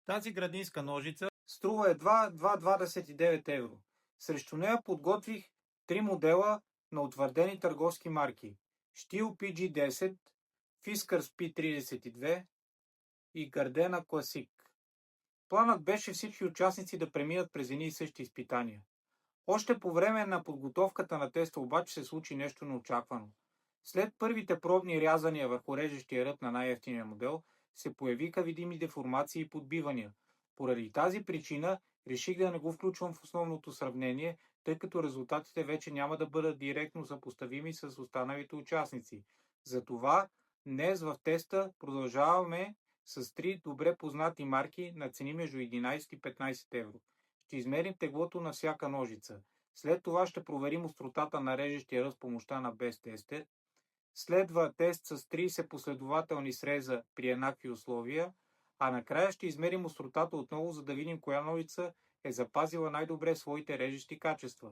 Тази градинска ножица струва едва 2,29 евро. Срещу нея подготвих 3 модела на утвърдени търговски марки: Stihl PG10, Fiskars P32 и Gardena Classic. Планът беше всички участници да преминат през едни и същи изпитания. Още по време на подготовката на теста обаче се случи нещо неочаквано. След първите пробни рязания върху режещия ръб на най-евтиния модел се появиха видими деформации и подбивания. Поради тази причина реших да не го включвам в основното сравнение, тъй като резултатите вече няма да бъдат директно съпоставими с останалите участници. Затова днес в теста продължаваме с 3 добре познати марки на цени между 11 и 15 евро. Ще измерим теглото на всяка ножица. След това ще проверим остротата на режещия ръб с помощта на Best Tester. Следва тест с 30 последователни среза при еднакви условия, а накрая ще измерим остротата отново, за да видим коя ножица е запазила най-добре своите режещи качества.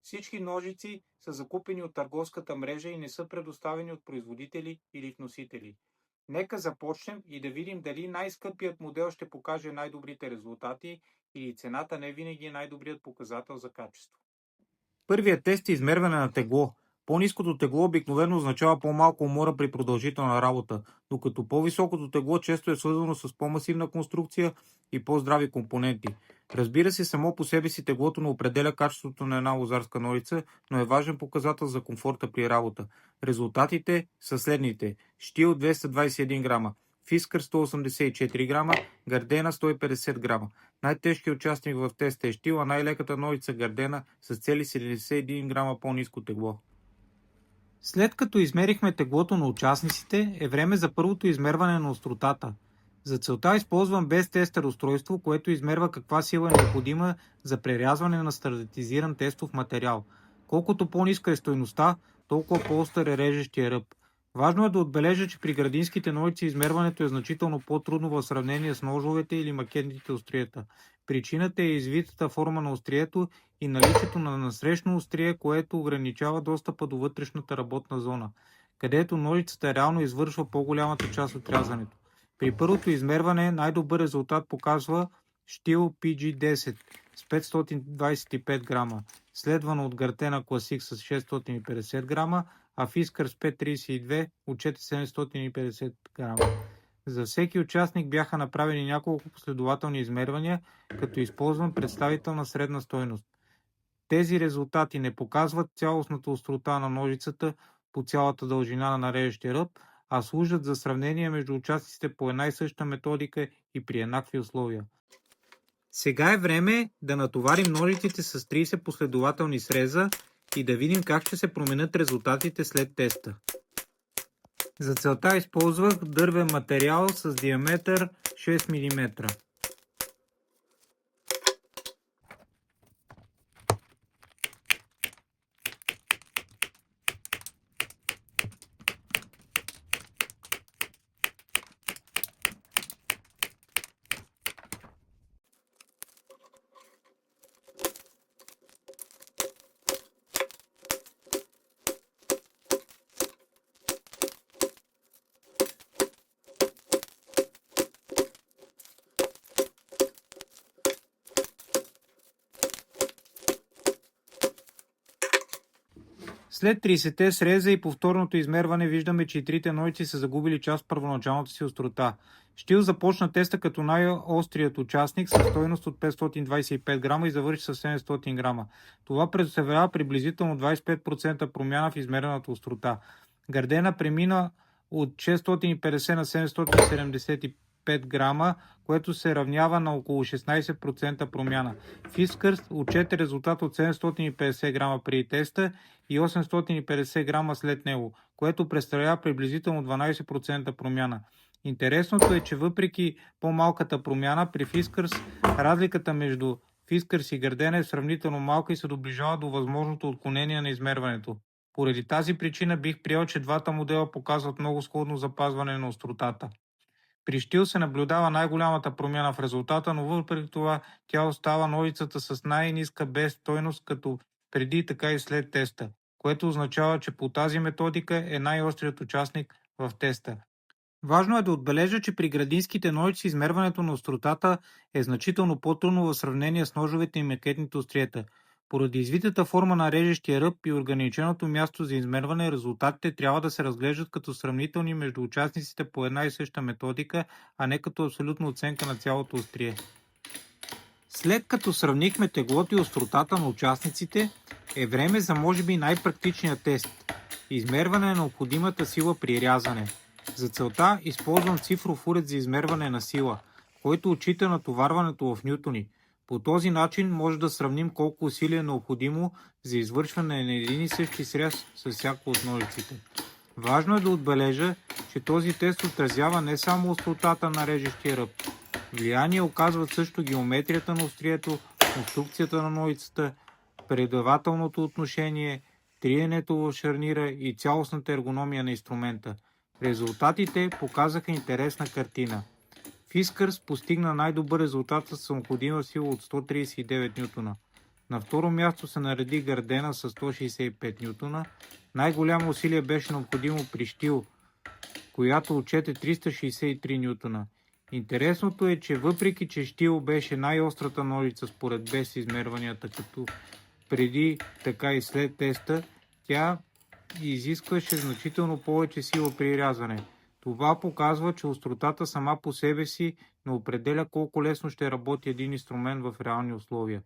Всички ножици са закупени от търговската мрежа и не са предоставени от производители или вносители. Нека започнем и да видим дали най-скъпият модел ще покаже най-добрите резултати или цената не винаги е най-добрият показател за качество. Първият тест е измерване на тегло. По-ниското тегло обикновено означава по-малко умора при продължителна работа, докато по-високото тегло често е свързано с по-масивна конструкция и по-здрави компоненти. Разбира се, само по себе си теглото не определя качеството на една лозарска ножица, но е важен показател за комфорта при работа. Резултатите са следните: Stihl 221 грама, Fiskars 184 грама, Gardena 150 грама. Най-тежкият участник в теста е Stihl, а най-леката ножица Gardena с цели 71 грама по-ниско тегло. След като измерихме теглото на участниците, е време за първото измерване на остротата. За целта използвам Best Tester устройство, което измерва каква сила е необходима за прерязване на стандартизиран тестов материал. Колкото по-ниска е стойността, толкова по-остър е режещия ръб. Важно е да отбележа, че при градинските ножици измерването е значително по-трудно в сравнение с ножовете или макетните острията. Причината е извитата форма на острието и наличието на насрещно острие, което ограничава достъпа до вътрешната работна зона, където ножицата реално извършва по-голямата част от рязането. При първото измерване най-добър резултат показва Stihl PG10 с 525 грама, следвано от Gardena Classic с 650 грама, а Fiskars P32 отчете 750 грама. За всеки участник бяха направени няколко последователни измервания, като използвам представителна средна стойност. Тези резултати не показват цялостната острота на ножицата по цялата дължина на нарежещия ръб, а служат за сравнение между участниците по една и съща методика и при еднакви условия. Сега е време да натоварим ножиците с 30 последователни среза и да видим как ще се променят резултатите след теста. За целта използвах дървен материал с диаметър 6 мм. След 30-те среза и повторното измерване виждаме, че и трите ножици са загубили част от първоначалната си острота. Stihl започна теста като най-острият участник със стойност от 525 грама и завърши с 700 грама. Това представлява приблизително 25% промяна в измерената острота. Gardena премина от 650 на 775 грама, което се равнява на около 16% промяна. Fiskars отчете резултат от 750 грама при теста и 850 грама след него, което представлява приблизително 12% промяна. Интересното е, че въпреки по-малката промяна при Fiskars, разликата между Fiskars и Gardena е сравнително малка и се доближава до възможното отклонение на измерването. Поради тази причина бих приел, че двата модела показват много сходно запазване на остротата. При Stihl се наблюдава най-голямата промяна в резултата, но въпреки това тя остава ножицата с най-ниска Best стойност като преди, така и след теста, което означава, че по тази методика е най-острият участник в теста. Важно е да отбележа, че при градинските ножици измерването на остротата е значително по-трудно в сравнение с ножовете и макетните остриета. Поради извитата форма на режещия ръб и ограниченото място за измерване, резултатите трябва да се разглеждат като сравнителни между участниците по една и съща методика, а не като абсолютна оценка на цялото острие. След като сравнихме теглото и остротата на участниците, е време за може би най-практичния тест – измерване на необходимата сила при рязане. За целта използвам цифров уред за измерване на сила, който отчита натоварването в нютони. По този начин може да сравним колко усилие е необходимо за извършване на един и същи сряз с всяко от ножиците. Важно е да отбележа, че този тест отразява не само остротата на режещия ръб. Влияние оказват също геометрията на острието, конструкцията на ножицата, предавателното отношение, триенето в шарнира и цялостната ергономия на инструмента. Резултатите показаха интересна картина. Фискърс постигна най-добър резултат с необходима сила от 139 нютона. На второ място се нареди Гардена с 165 нютона. Най-голямо усилие беше необходимо при Штил, която отчете 363 нютона. Интересното е, че въпреки че Штил беше най-острата ножица според без измерванията като преди, така и след теста, тя изискваше значително повече сила при рязане. Това показва, че остротата сама по себе си не определя колко лесно ще работи един инструмент в реални условия.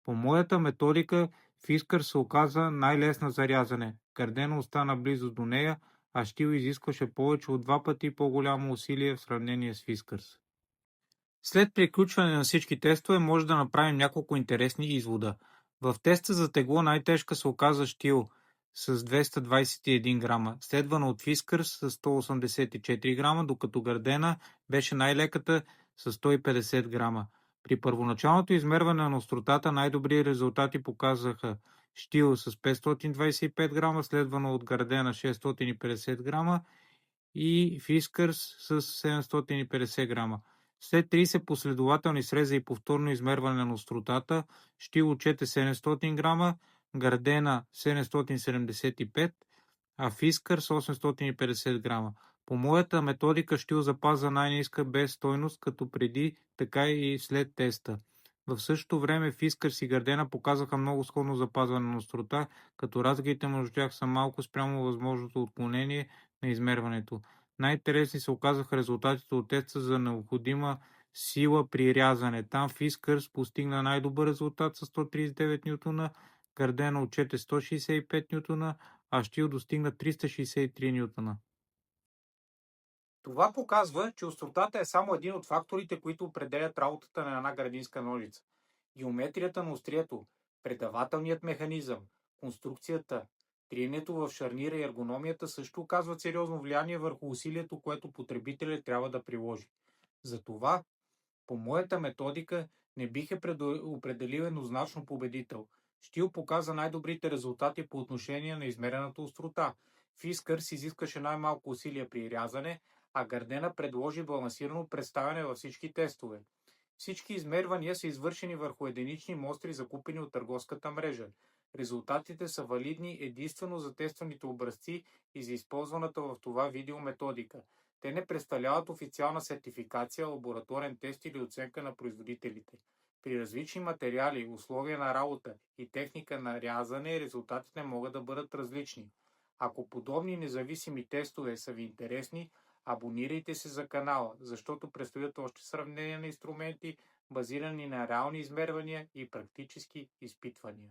По моята методика Фискър се оказа най-лесна за рязане. Гардена остана близо до нея, а Штил изискваше повече от 2 пъти по-голямо усилие в сравнение с Фискърс. След приключване на всички тестове може да направим няколко интересни извода. В теста за тегло най-тежка се оказа Штил с 221 грама, следвана от Фискърс с 184 грама, докато Гардена беше най-леката с 150 грама. При първоначалното измерване на остротата най-добри резултати показаха Штил с 525 грама, следвано от Гардена 650 грама и Фискърс с 750 грама. След 30 последователни среза и повторно измерване на остротата, Штил отчете 700 грама, Гардена 775, а Фискърс 850 грама. По моята методика Штил запаза най-ниска без стойност като преди, така и след теста. В същото време Фискърс и Гардена показаха много сходно запазване на острота, като разликите между тях са малко спрямо възможното отклонение на измерването. Най-интересни се оказаха резултатите от теста за необходима сила при рязане. Там Фискърс постигна най-добър резултат с 139 нютона, Гардена отчете 165 нютона, а Штил достигна 363 нютона. Това показва, че остротата е само един от факторите, които определят работата на една градинска ножица. Геометрията на острието, предавателният механизъм, конструкцията, триенето в шарнира и ергономията също оказват сериозно влияние върху усилието, което потребителят трябва да приложи. Затова, по моята методика, не бих определил еднозначно победител. Штил показа най-добрите резултати по отношение на измерената острота. Фискърс изискаше най-малко усилия при рязане, а Гардена предложи балансирано представяне във всички тестове. Всички измервания са извършени върху единични мостри, закупени от търговската мрежа. Резултатите са валидни единствено за тестваните образци и за използваната в това видео методика. Те не представляват официална сертификация, лабораторен тест или оценка на производителите. При различни материали, условия на работа и техника на рязане, резултатите могат да бъдат различни. Ако подобни независими тестове са ви интересни, абонирайте се за канала, защото предстоят още сравнения на инструменти, базирани на реални измервания и практически изпитвания.